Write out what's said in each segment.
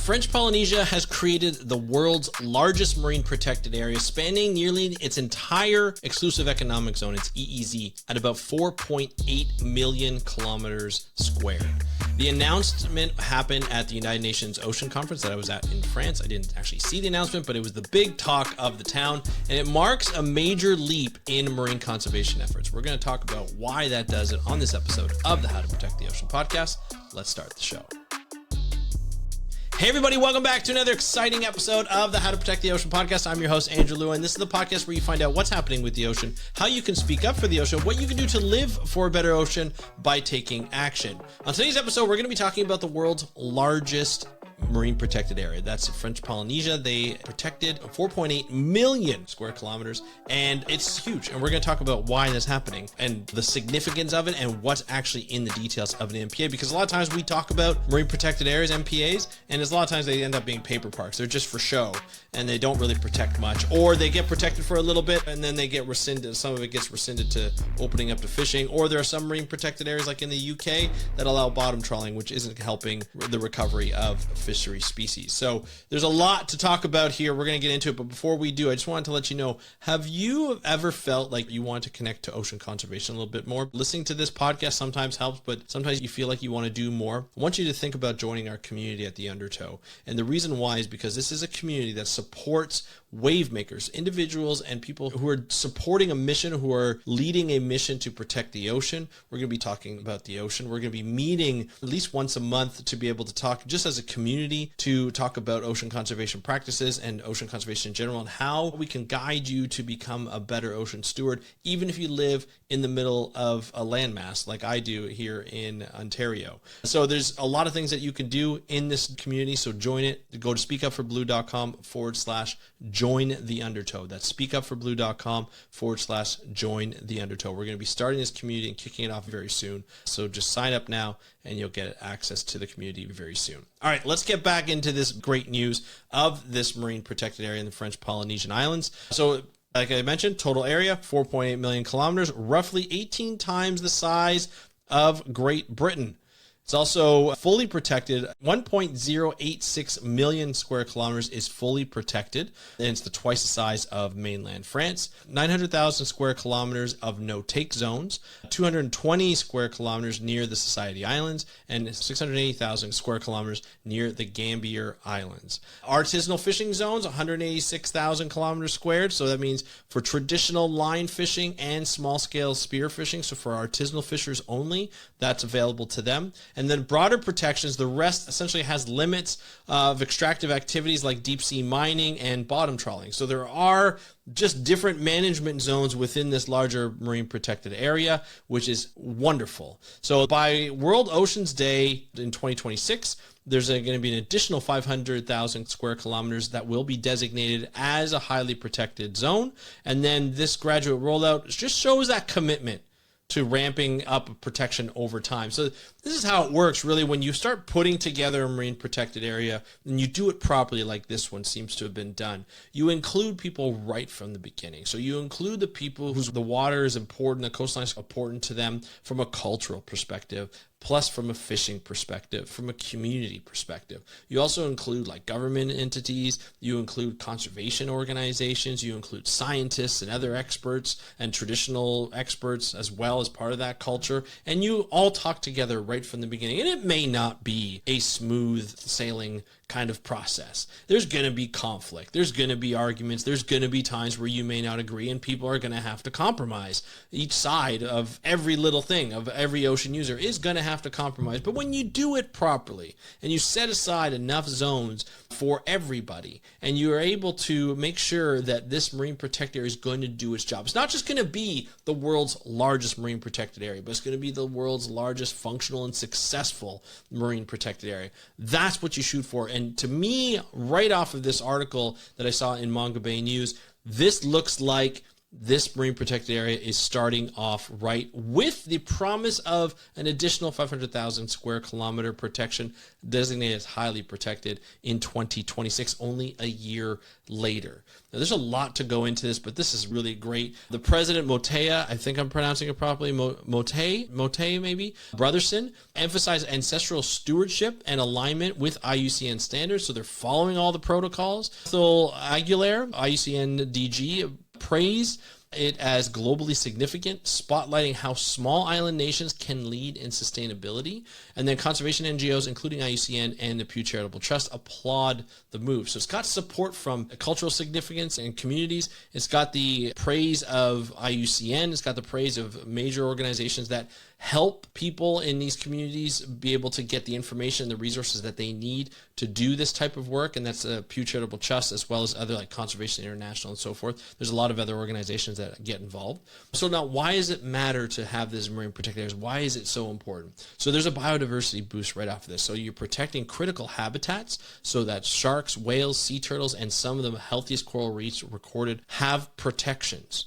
French Polynesia has created the world's largest marine protected area, spanning nearly its entire exclusive economic zone, its EEZ, at about 4.8 million kilometers squared. The announcement happened at the United Nations Ocean Conference that I was at in France. I didn't actually see the announcement, but it was the big talk of the town, and it marks a major leap in marine conservation efforts. We're going to talk about why that does it on this episode of the How to Protect the Ocean podcast. Let's start the show. Hey everybody, welcome back to another exciting episode of the How to Protect the Ocean podcast. I'm your host, Andrew Lewin. This is the podcast where you find out what's happening with the ocean, how you can speak up for the ocean, what you can do to live for a better ocean by taking action. On today's episode, we're going to be talking about the world's largest marine protected area. That's French Polynesia. They protected 4.8 million square kilometers, and it's huge. And we're going to talk about why that's happening and the significance of it and what's actually in the details of an MPA. Because a lot of times we talk about marine protected areas, MPAs, and a lot of times they end up being paper parks. They're just for show and they don't really protect much, or they get protected for a little bit and then they get rescinded. Some of it gets rescinded to opening up to fishing, or there are some marine protected areas like in the UK that allow bottom trawling, which isn't helping the recovery of fishery species. So there's a lot to talk about here. We're going to get into it, but before we do, I just wanted to let you know, have you ever felt like you want to connect to ocean conservation a little bit more? Listening to this podcast sometimes helps, but sometimes you feel like you want to do more. I want you to think about joining our community at the Undertow. And the reason why is because this is a community that supports wave makers, individuals and people who are supporting a mission, who are leading a mission to protect the ocean. We're going to be talking about the ocean. We're going to be meeting at least once a month to be able to talk just as a community, to talk about ocean conservation practices and ocean conservation in general, and how we can guide you to become a better ocean steward, even if you live in the middle of a landmass like I do here in Ontario. So there's a lot of things that you can do in this community. So join it. Go to speakupforblue.com/join the Undertow. That's speakupforblue.com/join the Undertow. We're going to be starting this community and kicking it off very soon. So just sign up now and you'll get access to the community very soon. All right, let's get back into this great news of this marine protected area in the French Polynesian Islands. So like I mentioned, total area, 4.8 million kilometers, roughly 18 times the size of Great Britain. It's also fully protected. 1.086 million square kilometers is fully protected, and it's twice the size of mainland France. 900,000 square kilometers of no-take zones, 220 square kilometers near the Society Islands, and 680,000 square kilometers near the Gambier Islands. Artisanal fishing zones, 186,000 kilometers squared. So that means for traditional line fishing and small-scale spear fishing. So for artisanal fishers only, that's available to them. And then broader protections, the rest essentially has limits of extractive activities like deep sea mining and bottom trawling. So there are just different management zones within this larger marine protected area, which is wonderful. So by World Oceans Day in 2026, there's going to be an additional 500,000 square kilometers that will be designated as a highly protected zone. And then this graduate rollout just shows that commitment to ramping up protection over time. So this is how it works really when you start putting together a marine protected area and you do it properly like this one seems to have been done. You include people right from the beginning. So you include the people whose the water is important, the coastline is important to them from a cultural perspective, plus from a fishing perspective, from a community perspective. You also include like government entities, you include conservation organizations, you include scientists and other experts and traditional experts as well as part of that culture, and you all talk together right from the beginning. And it may not be a smooth sailing kind of process. There's going to be conflict. There's going to be arguments. There's going to be times where you may not agree and people are going to have to compromise. Each side of every little thing, of every ocean user is going to have to compromise. But when you do it properly and you set aside enough zones for everybody and you are able to make sure that this marine protected area is going to do its job, it's not just going to be the world's largest marine protected area, but it's going to be the world's largest functional and successful marine protected area. That's what you shoot for. And to me, right off of this article that I saw in Manga Bay News, this looks like this marine protected area is starting off right with the promise of an additional 500,000 square kilometer protection designated as highly protected in 2026, only a year later. Now, there's a lot to go into this, but this is really great. The president, Motea, I think I'm pronouncing it properly, Motea maybe, Brotherson, emphasized ancestral stewardship and alignment with IUCN standards, so they're following all the protocols. Phil Aguilar, IUCN DG, praised it as globally significant, spotlighting how small island nations can lead in sustainability. And then conservation NGOs, including IUCN and the Pew Charitable Trust, applaud the move. So it's got support from cultural significance and communities. It's got the praise of IUCN. It's got the praise of major organizations that help people in these communities be able to get the information and the resources that they need to do this type of work. And that's Pew Charitable Trust, as well as other like Conservation International and so forth. There's a lot of other organizations that get involved. So now, why does it matter to have this marine protected areas? Why is it so important? So there's a biodiversity boost right after this. So you're protecting critical habitats so that sharks, whales, sea turtles, and some of the healthiest coral reefs recorded have protections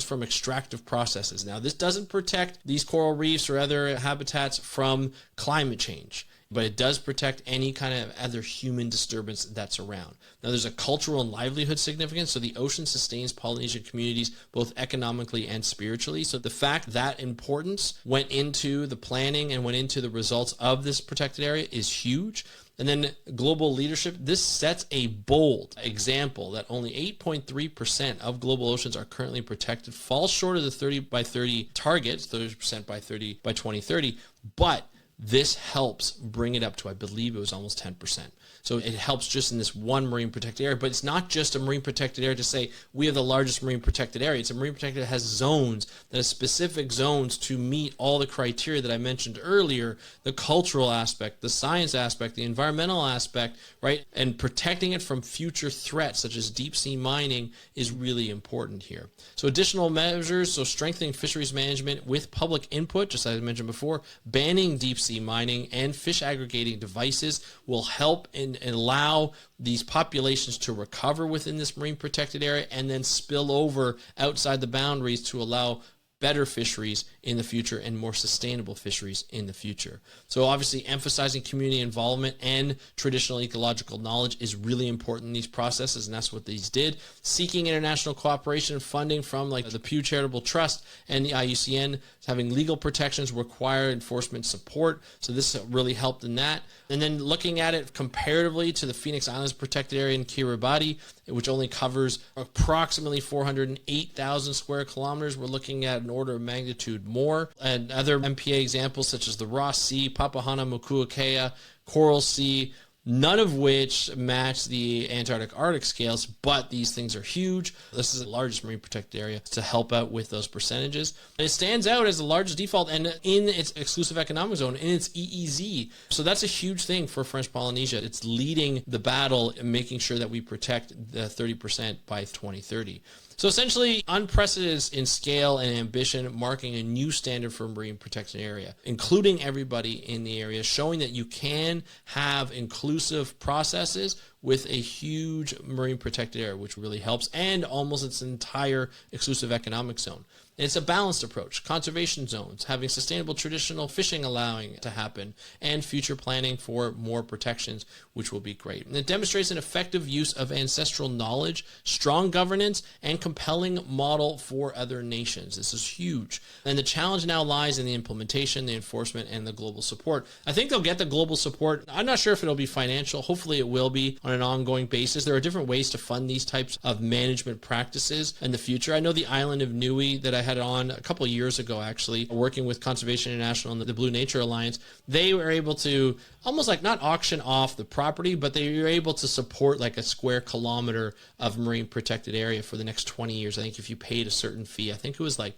from extractive processes. Now, this doesn't protect these coral reefs or other habitats from climate change, but it does protect any kind of other human disturbance that's around. Now, there's a cultural and livelihood significance. So the ocean sustains Polynesian communities both economically and spiritually. So the fact that importance went into the planning and went into the results of this protected area is huge. And then global leadership, this sets a bold example that only 8.3% of global oceans are currently protected, falls short of the 30 by 30 target, 30% by 2030, but this helps bring it up to, I believe it was almost 10%. So it helps just in this one marine protected area, but it's not just a marine protected area to say we have the largest marine protected area. It's a marine protected that has zones, that has specific zones to meet all the criteria that I mentioned earlier, the cultural aspect, the science aspect, the environmental aspect, right? And protecting it from future threats such as deep sea mining is really important here. So additional measures, so strengthening fisheries management with public input, just as I mentioned before, banning deep sea mining and fish aggregating devices will help and allow these populations to recover within this marine protected area and then spill over outside the boundaries to allow better fisheries in the future and more sustainable fisheries in the future. So obviously emphasizing community involvement and traditional ecological knowledge is really important in these processes, and that's what these did. Seeking international cooperation and funding from like the Pew Charitable Trust and the IUCN, having legal protections require enforcement support. So this really helped in that. And then looking at it comparatively to the Phoenix Islands protected area in Kiribati, which only covers approximately 408,000 square kilometers, we're looking at an order of magnitude more. And other MPA examples such as the Ross Sea, Papahana-Mokuakea, Coral Sea, none of which match the Antarctic-Arctic scales, but these things are huge. This is the largest marine protected area to help out with those percentages. And it stands out as the largest default and in its exclusive economic zone, in its EEZ. So that's a huge thing for French Polynesia. It's leading the battle in making sure that we protect the 30% by 2030. So essentially, unprecedented in scale and ambition, marking a new standard for a marine protected area, including everybody in the area, showing that you can have inclusive processes with a huge marine protected area, which really helps, and almost its entire exclusive economic zone. And it's a balanced approach. Conservation zones, having sustainable traditional fishing allowing it to happen, and future planning for more protections, which will be great. And it demonstrates an effective use of ancestral knowledge, strong governance, and compelling model for other nations. This is huge. And the challenge now lies in the implementation, the enforcement, and the global support. I think they'll get the global support. I'm not sure if it'll be financial. Hopefully it will be on an ongoing basis. There are different ways to fund these types of management practices in the future. I know the island of Niue that I had on a couple of years ago, actually, working with Conservation International and the Blue Nature Alliance, they were able to almost like not auction off the property, but they were able to support like a square kilometer of marine protected area for the next 20 years. I think if you paid a certain fee, I think it was like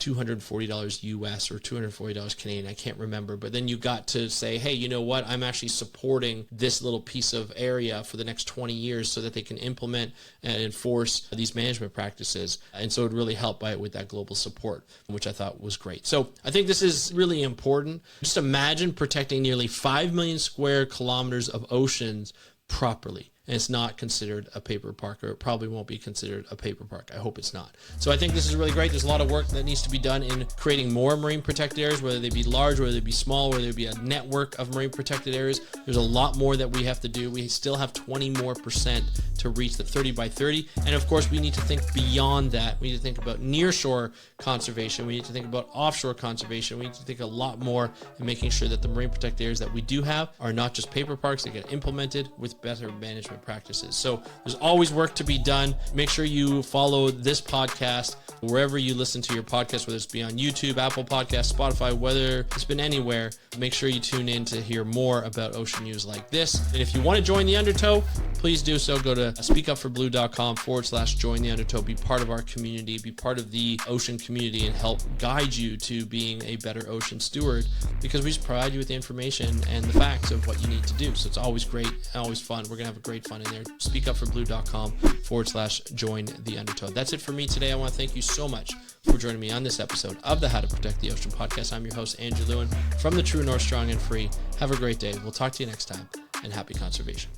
$240 US or $240 Canadian, I can't remember, but then you got to say, hey, you know what, I'm actually supporting this little piece of area for the next 20 years so that they can implement and enforce these management practices. And so it really helped by it with that global support, which I thought was great. So I think this is really important. Just imagine protecting nearly 5 million square kilometers of oceans properly. and it's not considered a paper park, or it probably won't be considered a paper park. I hope it's not. So I think this is really great. There's a lot of work that needs to be done in creating more marine protected areas, whether they be large, whether they be small, whether they be a network of marine protected areas. There's a lot more that we have to do. We still have 20% more to reach the 30 by 30. And of course, we need to think beyond that. We need to think about nearshore conservation. We need to think about offshore conservation. We need to think a lot more in making sure that the marine protected areas that we do have are not just paper parks, they get implemented with better management practices. So there's always work to be done. Make sure you follow this podcast wherever you listen to your podcast, whether it's be on YouTube, Apple Podcasts, Spotify, whether it's been anywhere. Make sure you tune in to hear more about ocean news like this. And if you want to join the Undertow, please do so. Go to speakupforblue.com/join the Undertow. Be part of our community, be part of the ocean community, and help guide you to being a better ocean steward, because we just provide you with the information and the facts of what you need to do. So it's always great, always fun. We're going to have a great fun in there. speakupforblue.com/join the Undertow. That's it for me today. I want to thank you so much for joining me on this episode of the How to Protect the Ocean podcast. I'm your host, Andrew Lewin, from the True North Strong and Free. Have a great day. We'll talk to you next time, and happy conservation.